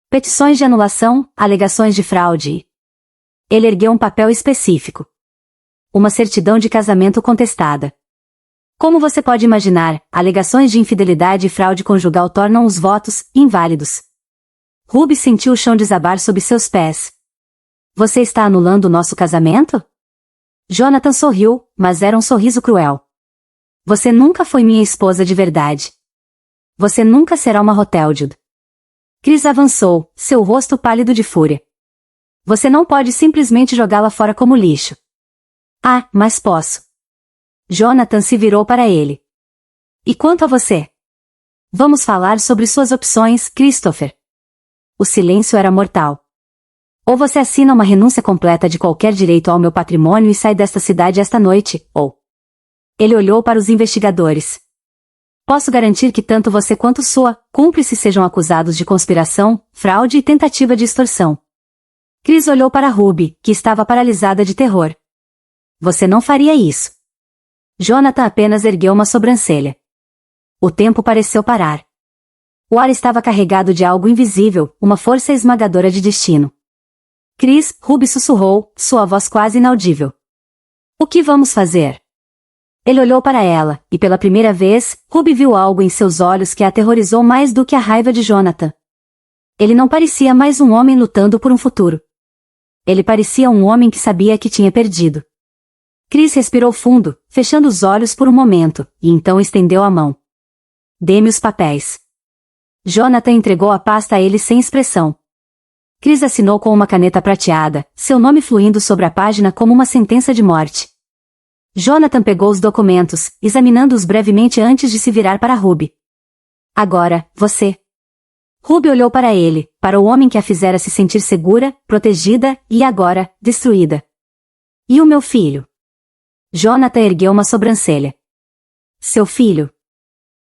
Petições de anulação, alegações de fraude. Ele ergueu um papel específico. Uma certidão de casamento contestada. Como você pode imaginar, alegações de infidelidade e fraude conjugal tornam os votos inválidos. Ruby sentiu o chão desabar sob seus pés. Você está anulando o nosso casamento? Jonathan sorriu, mas era um sorriso cruel. Você nunca foi minha esposa de verdade. Você nunca será uma Hotelde. Chris avançou, seu rosto pálido de fúria. Você não pode simplesmente jogá-la fora como lixo. Ah, mas posso. Jonathan se virou para ele. E quanto a você? Vamos falar sobre suas opções, Christopher. O silêncio era mortal. Ou você assina uma renúncia completa de qualquer direito ao meu patrimônio e sai desta cidade esta noite, ou... Ele olhou para os investigadores. Posso garantir que tanto você quanto sua cúmplice sejam acusados de conspiração, fraude e tentativa de extorsão. Chris olhou para Ruby, que estava paralisada de terror. Você não faria isso. Jonathan apenas ergueu uma sobrancelha. O tempo pareceu parar. O ar estava carregado de algo invisível, uma força esmagadora de destino. Chris, Ruby sussurrou, sua voz quase inaudível. O que vamos fazer? Ele olhou para ela, e pela primeira vez, Ruby viu algo em seus olhos que a aterrorizou mais do que a raiva de Jonathan. Ele não parecia mais um homem lutando por um futuro. Ele parecia um homem que sabia que tinha perdido. Chris respirou fundo, fechando os olhos por um momento, e então estendeu a mão. Dê-me os papéis. Jonathan entregou a pasta a ele sem expressão. Chris assinou com uma caneta prateada, seu nome fluindo sobre a página como uma sentença de morte. Jonathan pegou os documentos, examinando-os brevemente antes de se virar para Ruby. Agora, você. Ruby olhou para ele, para o homem que a fizera se sentir segura, protegida, e agora, destruída. E o meu filho? Jonathan ergueu uma sobrancelha. Seu filho?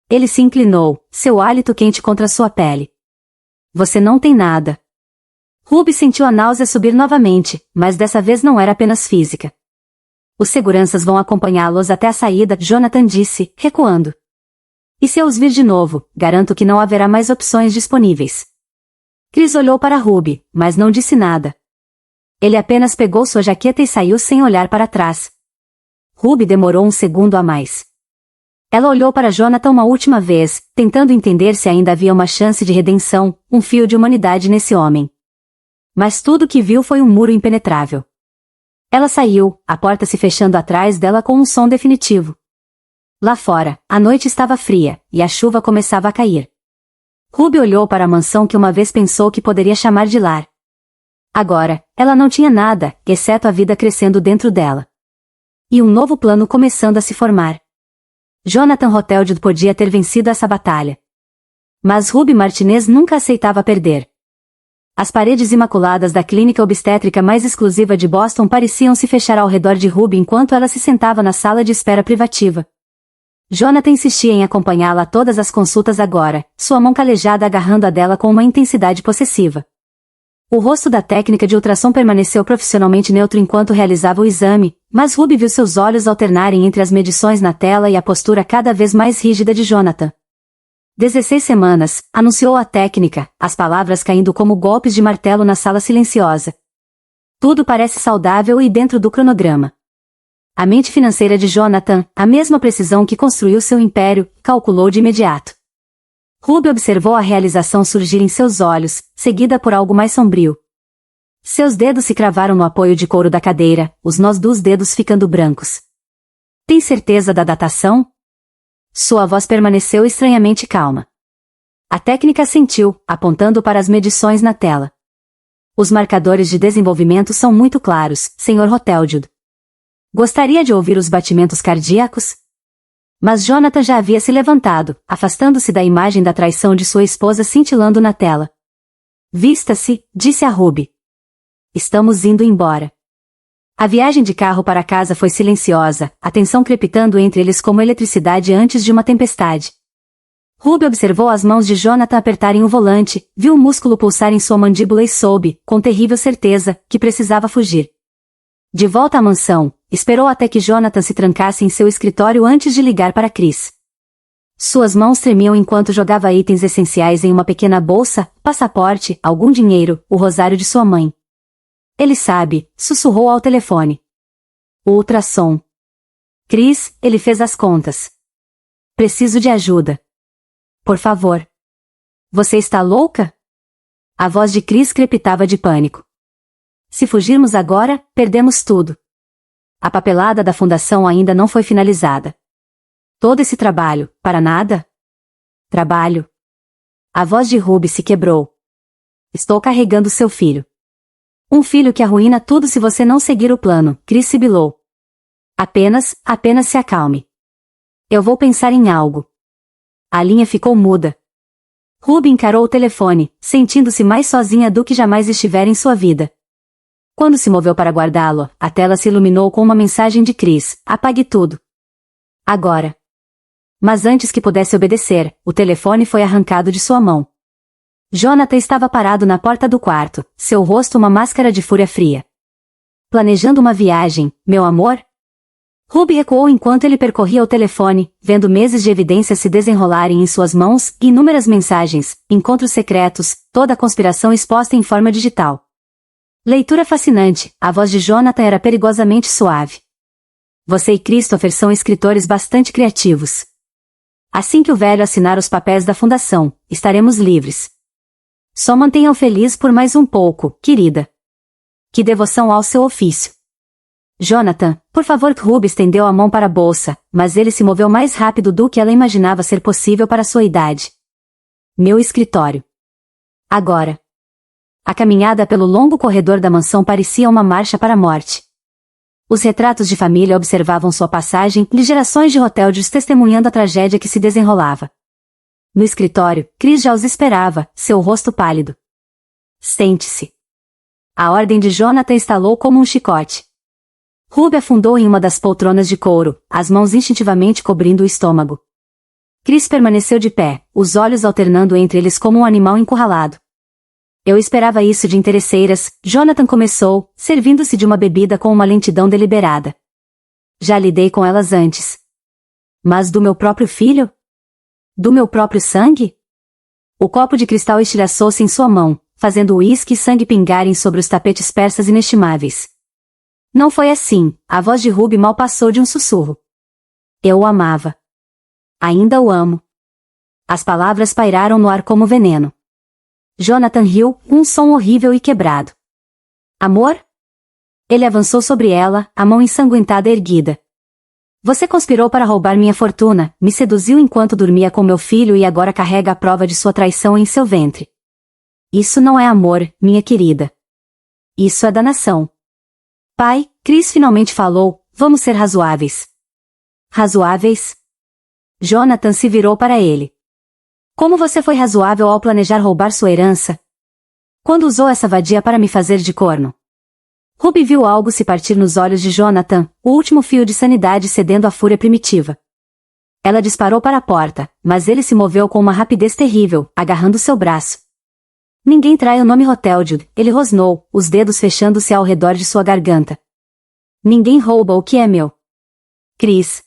Ele se inclinou, seu hálito quente contra sua pele. Você não tem nada. Ruby sentiu a náusea subir novamente, mas dessa vez não era apenas física. Os seguranças vão acompanhá-los até a saída, Jonathan disse, recuando. E se eu os vir de novo, garanto que não haverá mais opções disponíveis. Chris olhou para Ruby, mas não disse nada. Ele apenas pegou sua jaqueta e saiu sem olhar para trás. Ruby demorou um segundo a mais. Ela olhou para Jonathan uma última vez, tentando entender se ainda havia uma chance de redenção, um fio de humanidade nesse homem. Mas tudo que viu foi um muro impenetrável. Ela saiu, a porta se fechando atrás dela com um som definitivo. Lá fora, a noite estava fria, e a chuva começava a cair. Ruby olhou para a mansão que uma vez pensou que poderia chamar de lar. Agora, ela não tinha nada, exceto a vida crescendo dentro dela. E um novo plano começando a se formar. Jonathan Hotelwood podia ter vencido essa batalha. Mas Ruby Martinez nunca aceitava perder. As paredes imaculadas da clínica obstétrica mais exclusiva de Boston pareciam se fechar ao redor de Ruby enquanto ela se sentava na sala de espera privativa. Jonathan insistia em acompanhá-la a todas as consultas agora, sua mão calejada agarrando a dela com uma intensidade possessiva. O rosto da técnica de ultrassom permaneceu profissionalmente neutro enquanto realizava o exame, mas Ruby viu seus olhos alternarem entre as medições na tela e a postura cada vez mais rígida de Jonathan. 16 semanas, anunciou a técnica, as palavras caindo como golpes de martelo na sala silenciosa. Tudo parece saudável e dentro do cronograma. A mente financeira de Jonathan, a mesma precisão que construiu seu império, calculou de imediato. Ruby observou a realização surgir em seus olhos, seguida por algo mais sombrio. Seus dedos se cravaram no apoio de couro da cadeira, os nós dos dedos ficando brancos. Tem certeza da datação? Sua voz permaneceu estranhamente calma. A técnica assentiu, apontando para as medições na tela. Os marcadores de desenvolvimento são muito claros, Sr. Hotelwood. Gostaria de ouvir os batimentos cardíacos? Mas Jonathan já havia se levantado, afastando-se da imagem da traição de sua esposa cintilando na tela. Vista-se, disse a Ruby. Estamos indo embora. A viagem de carro para casa foi silenciosa, a tensão crepitando entre eles como eletricidade antes de uma tempestade. Ruby observou as mãos de Jonathan apertarem o volante, viu o músculo pulsar em sua mandíbula e soube, com terrível certeza, que precisava fugir. De volta à mansão, esperou até que Jonathan se trancasse em seu escritório antes de ligar para Chris. Suas mãos tremiam enquanto jogava itens essenciais em uma pequena bolsa, passaporte, algum dinheiro, o rosário de sua mãe. Ele sabe, sussurrou ao telefone. O ultrassom. Chris, ele fez as contas. Preciso de ajuda. Por favor. Você está louca? A voz de Chris crepitava de pânico. Se fugirmos agora, perdemos tudo. A papelada da fundação ainda não foi finalizada. Todo esse trabalho, para nada? Trabalho. A voz de Ruby se quebrou. Estou carregando seu filho. Um filho que arruína tudo se você não seguir o plano, Chris sibilou. Apenas se acalme. Eu vou pensar em algo. A linha ficou muda. Ruby encarou o telefone, sentindo-se mais sozinha do que jamais estivera em sua vida. Quando se moveu para guardá-lo, a tela se iluminou com uma mensagem de Chris: apague tudo. Agora. Mas antes que pudesse obedecer, o telefone foi arrancado de sua mão. Jonathan estava parado na porta do quarto, seu rosto uma máscara de fúria fria. Planejando uma viagem, meu amor? Ruby recuou enquanto ele percorria o telefone, vendo meses de evidências se desenrolarem em suas mãos, inúmeras mensagens, encontros secretos, toda a conspiração exposta em forma digital. Leitura fascinante, a voz de Jonathan era perigosamente suave. Você e Christopher são escritores bastante criativos. Assim que o velho assinar os papéis da fundação, estaremos livres. Só mantenha-o feliz por mais um pouco, querida. Que devoção ao seu ofício. Jonathan, por favor. Ruby estendeu a mão para a bolsa, mas ele se moveu mais rápido do que ela imaginava ser possível para sua idade. Meu escritório. Agora. A caminhada pelo longo corredor da mansão parecia uma marcha para a morte. Os retratos de família observavam sua passagem e gerações de Hoteldios testemunhando a tragédia que se desenrolava. No escritório, Chris já os esperava, seu rosto pálido. Sente-se. A ordem de Jonathan estalou como um chicote. Ruby afundou em uma das poltronas de couro, as mãos instintivamente cobrindo o estômago. Chris permaneceu de pé, os olhos alternando entre eles como um animal encurralado. Eu esperava isso de interesseiras, Jonathan começou, servindo-se de uma bebida com uma lentidão deliberada. Já lidei com elas antes. Mas do meu próprio filho? Do meu próprio sangue? O copo de cristal estilhaçou-se em sua mão, fazendo o uísque e sangue pingarem sobre os tapetes persas inestimáveis. Não foi assim, a voz de Ruby mal passou de um sussurro. Eu o amava. Ainda o amo. As palavras pairaram no ar como veneno. Jonathan riu, um som horrível e quebrado. Amor? Ele avançou sobre ela, a mão ensanguentada erguida. Você conspirou para roubar minha fortuna, me seduziu enquanto dormia com meu filho e agora carrega a prova de sua traição em seu ventre. Isso não é amor, minha querida. Isso é danação. Pai, Chris finalmente falou, vamos ser razoáveis. Razoáveis? Jonathan se virou para ele. Como você foi razoável ao planejar roubar sua herança? Quando usou essa vadia para me fazer de corno? Ruby viu algo se partir nos olhos de Jonathan, o último fio de sanidade cedendo à fúria primitiva. Ela disparou para a porta, mas ele se moveu com uma rapidez terrível, agarrando seu braço. Ninguém trai o nome Hoteldio, ele rosnou, os dedos fechando-se ao redor de sua garganta. Ninguém rouba o que é meu. Chris.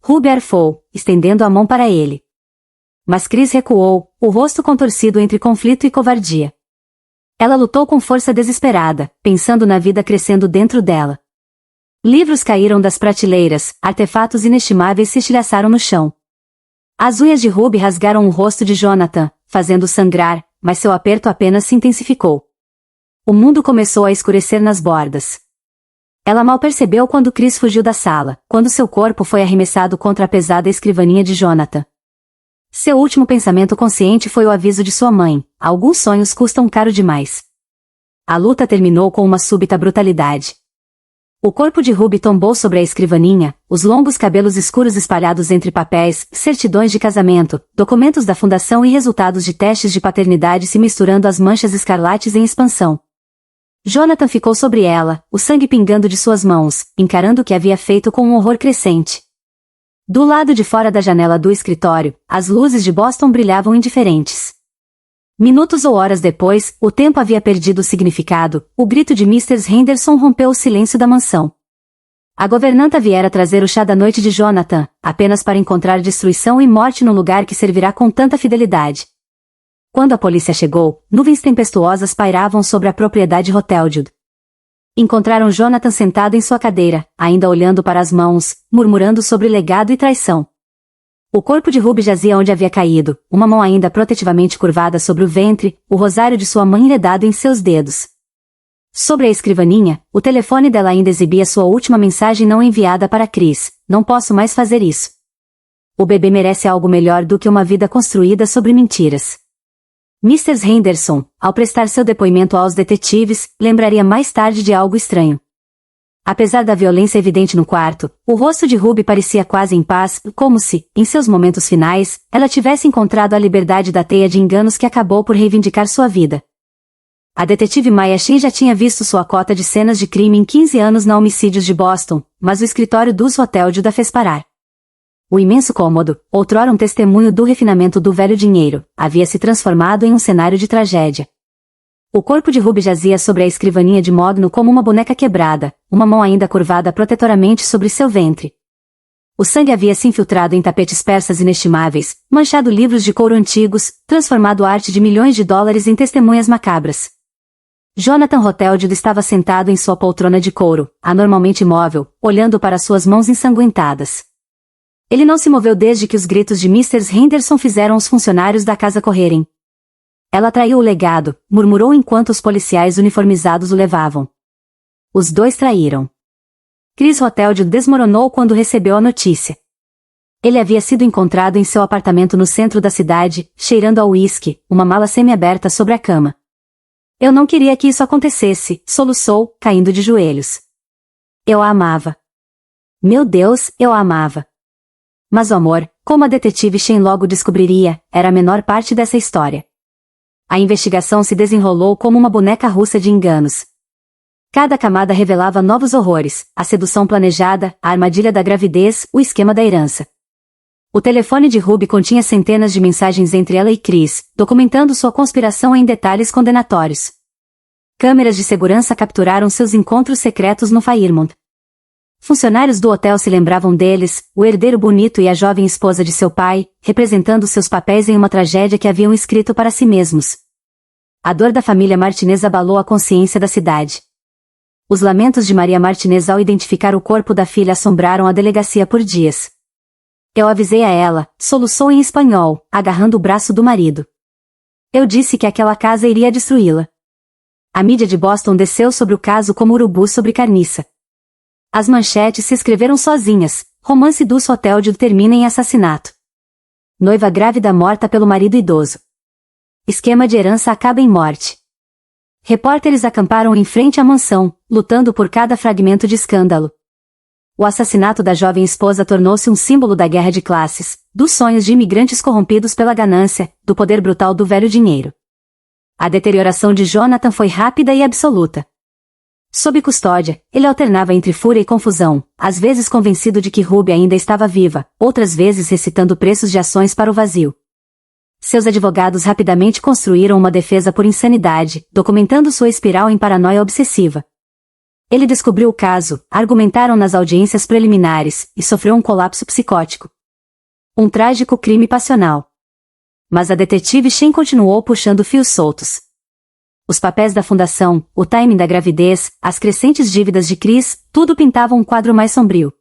Ruby arfou, estendendo a mão para ele. Mas Chris recuou, o rosto contorcido entre conflito e covardia. Ela lutou com força desesperada, pensando na vida crescendo dentro dela. Livros caíram das prateleiras, artefatos inestimáveis se estilhaçaram no chão. As unhas de Ruby rasgaram o rosto de Jonathan, fazendo sangrar, mas seu aperto apenas se intensificou. O mundo começou a escurecer nas bordas. Ela mal percebeu quando Chris fugiu da sala, quando seu corpo foi arremessado contra a pesada escrivaninha de Jonathan. Seu último pensamento consciente foi o aviso de sua mãe, alguns sonhos custam caro demais. A luta terminou com uma súbita brutalidade. O corpo de Ruby tombou sobre a escrivaninha, os longos cabelos escuros espalhados entre papéis, certidões de casamento, documentos da fundação e resultados de testes de paternidade se misturando às manchas escarlates em expansão. Jonathan ficou sobre ela, o sangue pingando de suas mãos, encarando o que havia feito com um horror crescente. Do lado de fora da janela do escritório, as luzes de Boston brilhavam indiferentes. Minutos ou horas depois, o tempo havia perdido o significado, o grito de Mr. Henderson rompeu o silêncio da mansão. A governanta viera trazer o chá da noite de Jonathan, apenas para encontrar destruição e morte no lugar que servirá com tanta fidelidade. Quando a polícia chegou, nuvens tempestuosas pairavam sobre a propriedade Hoteldio. Encontraram Jonathan sentado em sua cadeira, ainda olhando para as mãos, murmurando sobre legado e traição. O corpo de Ruby jazia onde havia caído, uma mão ainda protetivamente curvada sobre o ventre, o rosário de sua mãe enredado em seus dedos. Sobre a escrivaninha, o telefone dela ainda exibia sua última mensagem não enviada para Chris: não posso mais fazer isso. O bebê merece algo melhor do que uma vida construída sobre mentiras. Mr. Henderson, ao prestar seu depoimento aos detetives, lembraria mais tarde de algo estranho. Apesar da violência evidente no quarto, o rosto de Ruby parecia quase em paz, como se, em seus momentos finais, ela tivesse encontrado a liberdade da teia de enganos que acabou por reivindicar sua vida. A detetive Maya Shin já tinha visto sua cota de cenas de crime em 15 anos na Homicídios de Boston, mas o escritório dos Hoteldio a fez parar. O imenso cômodo, outrora um testemunho do refinamento do velho dinheiro, havia se transformado em um cenário de tragédia. O corpo de Ruby jazia sobre a escrivaninha de mogno como uma boneca quebrada, uma mão ainda curvada protetoramente sobre seu ventre. O sangue havia se infiltrado em tapetes persas inestimáveis, manchado livros de couro antigos, transformado a arte de milhões de dólares em testemunhas macabras. Jonathan Hoteldio estava sentado em sua poltrona de couro, anormalmente imóvel, olhando para suas mãos ensanguentadas. Ele não se moveu desde que os gritos de Mr. Henderson fizeram os funcionários da casa correrem. Ela traiu o legado, murmurou enquanto os policiais uniformizados o levavam. Os dois traíram. Chris Hoteldio desmoronou quando recebeu a notícia. Ele havia sido encontrado em seu apartamento no centro da cidade, cheirando a uísque, uma mala semi-aberta sobre a cama. Eu não queria que isso acontecesse, soluçou, caindo de joelhos. Eu a amava. Meu Deus, eu a amava. Mas o amor, como a detetive Shen logo descobriria, era a menor parte dessa história. A investigação se desenrolou como uma boneca russa de enganos. Cada camada revelava novos horrores, a sedução planejada, a armadilha da gravidez, o esquema da herança. O telefone de Ruby continha centenas de mensagens entre ela e Chris, documentando sua conspiração em detalhes condenatórios. Câmeras de segurança capturaram seus encontros secretos no Fairmont. Funcionários do hotel se lembravam deles, o herdeiro bonito e a jovem esposa de seu pai, representando seus papéis em uma tragédia que haviam escrito para si mesmos. A dor da família Martinez abalou a consciência da cidade. Os lamentos de Maria Martinez ao identificar o corpo da filha assombraram a delegacia por dias. Eu avisei a ela, soluçou em espanhol, agarrando o braço do marido. Eu disse que aquela casa iria destruí-la. A mídia de Boston desceu sobre o caso como urubu sobre carniça. As manchetes se escreveram sozinhas, romance dos Hoteldio termina em assassinato. Noiva grávida morta pelo marido idoso. Esquema de herança acaba em morte. Repórteres acamparam em frente à mansão, lutando por cada fragmento de escândalo. O assassinato da jovem esposa tornou-se um símbolo da guerra de classes, dos sonhos de imigrantes corrompidos pela ganância, do poder brutal do velho dinheiro. A deterioração de Jonathan foi rápida e absoluta. Sob custódia, ele alternava entre fúria e confusão, às vezes convencido de que Ruby ainda estava viva, outras vezes recitando preços de ações para o vazio. Seus advogados rapidamente construíram uma defesa por insanidade, documentando sua espiral em paranoia obsessiva. Ele descobriu o caso, argumentaram nas audiências preliminares, e sofreu um colapso psicótico. Um trágico crime passional. Mas a detetive Shen continuou puxando fios soltos. Os papéis da fundação, o timing da gravidez, as crescentes dívidas de Chris, tudo pintava um quadro mais sombrio.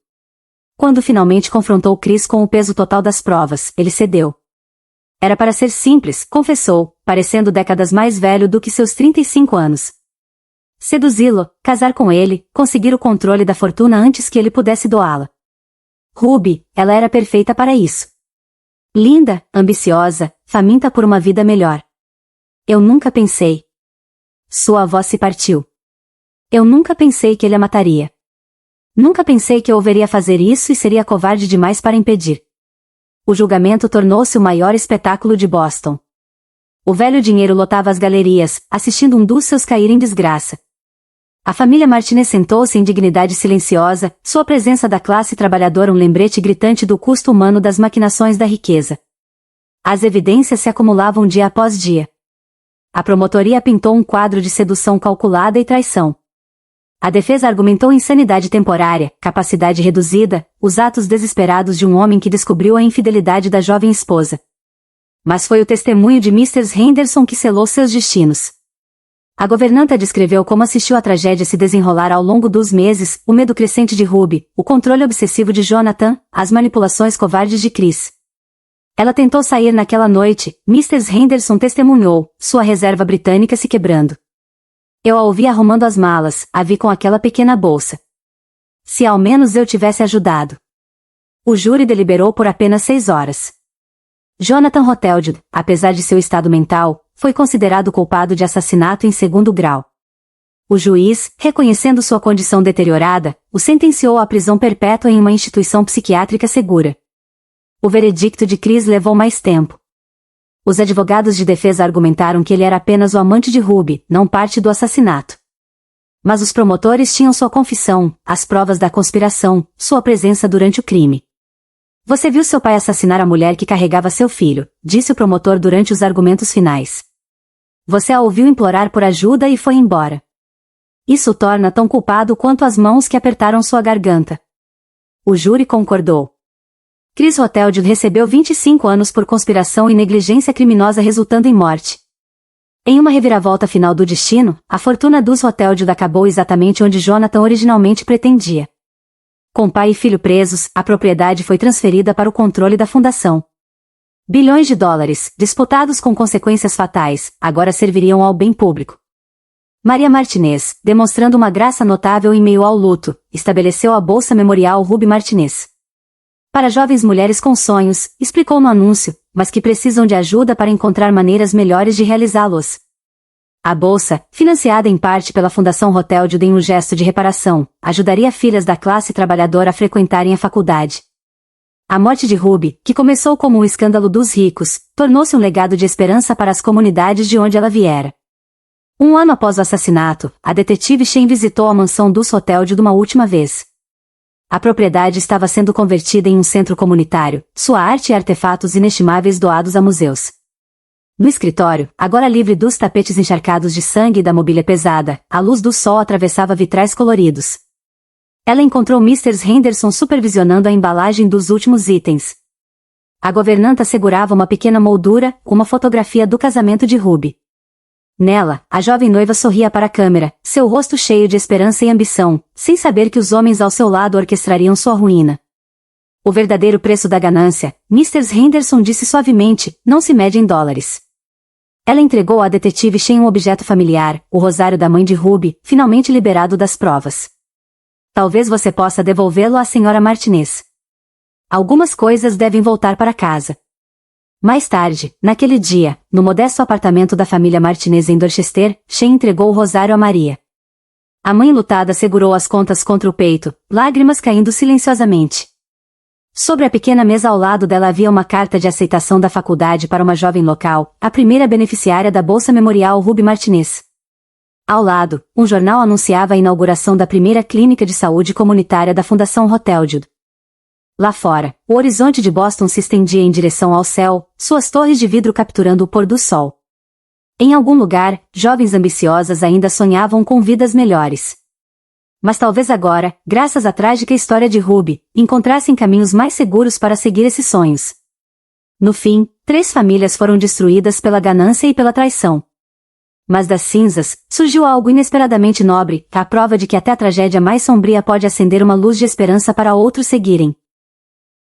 Quando finalmente confrontou Chris com o peso total das provas, ele cedeu. Era para ser simples, confessou, parecendo décadas mais velho do que seus 35 anos. Seduzi-lo, casar com ele, conseguir o controle da fortuna antes que ele pudesse doá-la. Ruby, ela era perfeita para isso. Linda, ambiciosa, faminta por uma vida melhor. Eu nunca pensei. Sua avó se partiu. Eu nunca pensei que ele a mataria. Nunca pensei que eu o veria fazer isso e seria covarde demais para impedir. O julgamento tornou-se o maior espetáculo de Boston. O velho dinheiro lotava as galerias, assistindo um dos seus cair em desgraça. A família Martinez sentou-se em dignidade silenciosa, sua presença da classe trabalhadora um lembrete gritante do custo humano das maquinações da riqueza. As evidências se acumulavam dia após dia. A promotoria pintou um quadro de sedução calculada e traição. A defesa argumentou insanidade temporária, capacidade reduzida, os atos desesperados de um homem que descobriu a infidelidade da jovem esposa. Mas foi o testemunho de Mr. Henderson que selou seus destinos. A governanta descreveu como assistiu a tragédia se desenrolar ao longo dos meses, o medo crescente de Ruby, o controle obsessivo de Jonathan, as manipulações covardes de Chris. Ela tentou sair naquela noite, Mr. Henderson testemunhou, sua reserva britânica se quebrando. Eu a ouvi arrumando as malas, a vi com aquela pequena bolsa. Se ao menos eu tivesse ajudado. O júri deliberou por apenas 6 horas. Jonathan Hoteldio, apesar de seu estado mental, foi considerado culpado de assassinato em 2º grau. O juiz, reconhecendo sua condição deteriorada, o sentenciou à prisão perpétua em uma instituição psiquiátrica segura. O veredicto de Chris levou mais tempo. Os advogados de defesa argumentaram que ele era apenas o amante de Ruby, não parte do assassinato. Mas os promotores tinham sua confissão, as provas da conspiração, sua presença durante o crime. Você viu seu pai assassinar a mulher que carregava seu filho, disse o promotor durante os argumentos finais. Você a ouviu implorar por ajuda e foi embora. Isso o torna tão culpado quanto as mãos que apertaram sua garganta. O júri concordou. Chris Hoteldio recebeu 25 anos por conspiração e negligência criminosa resultando em morte. Em uma reviravolta final do destino, a fortuna dos Hoteldio acabou exatamente onde Jonathan originalmente pretendia. Com pai e filho presos, a propriedade foi transferida para o controle da fundação. Bilhões de dólares, disputados com consequências fatais, agora serviriam ao bem público. Maria Martinez, demonstrando uma graça notável em meio ao luto, estabeleceu a Bolsa Memorial Ruby Martinez. Para jovens mulheres com sonhos, explicou no anúncio, mas que precisam de ajuda para encontrar maneiras melhores de realizá-los. A bolsa, financiada em parte pela Fundação Rothschild em um gesto de reparação, ajudaria filhas da classe trabalhadora a frequentarem a faculdade. A morte de Ruby, que começou como um escândalo dos ricos, tornou-se um legado de esperança para as comunidades de onde ela viera. Um ano após o assassinato, a detetive Shen visitou a mansão dos Rothschild uma última vez. A propriedade estava sendo convertida em um centro comunitário, sua arte e artefatos inestimáveis doados a museus. No escritório, agora livre dos tapetes encharcados de sangue e da mobília pesada, a luz do sol atravessava vitrais coloridos. Ela encontrou Mr. Henderson supervisionando a embalagem dos últimos itens. A governanta segurava uma pequena moldura, uma fotografia do casamento de Ruby. Nela, a jovem noiva sorria para a câmera, seu rosto cheio de esperança e ambição, sem saber que os homens ao seu lado orquestrariam sua ruína. O verdadeiro preço da ganância, Mr. Henderson disse suavemente, não se mede em dólares. Ela entregou à detetive Shen um objeto familiar, o rosário da mãe de Ruby, finalmente liberado das provas. Talvez você possa devolvê-lo à senhora Martinez. Algumas coisas devem voltar para casa. Mais tarde, naquele dia, no modesto apartamento da família Martinez em Dorchester, Shen entregou o rosário a Maria. A mãe lutada segurou as contas contra o peito, lágrimas caindo silenciosamente. Sobre a pequena mesa ao lado dela havia uma carta de aceitação da faculdade para uma jovem local, a primeira beneficiária da Bolsa Memorial Ruby Martinez. Ao lado, um jornal anunciava a inauguração da primeira clínica de saúde comunitária da Fundação Rothschild. Lá fora, o horizonte de Boston se estendia em direção ao céu, suas torres de vidro capturando o pôr do sol. Em algum lugar, jovens ambiciosas ainda sonhavam com vidas melhores. Mas talvez agora, graças à trágica história de Ruby, encontrassem caminhos mais seguros para seguir esses sonhos. No fim, 3 famílias foram destruídas pela ganância e pela traição. Mas das cinzas, surgiu algo inesperadamente nobre, a prova de que até a tragédia mais sombria pode acender uma luz de esperança para outros seguirem.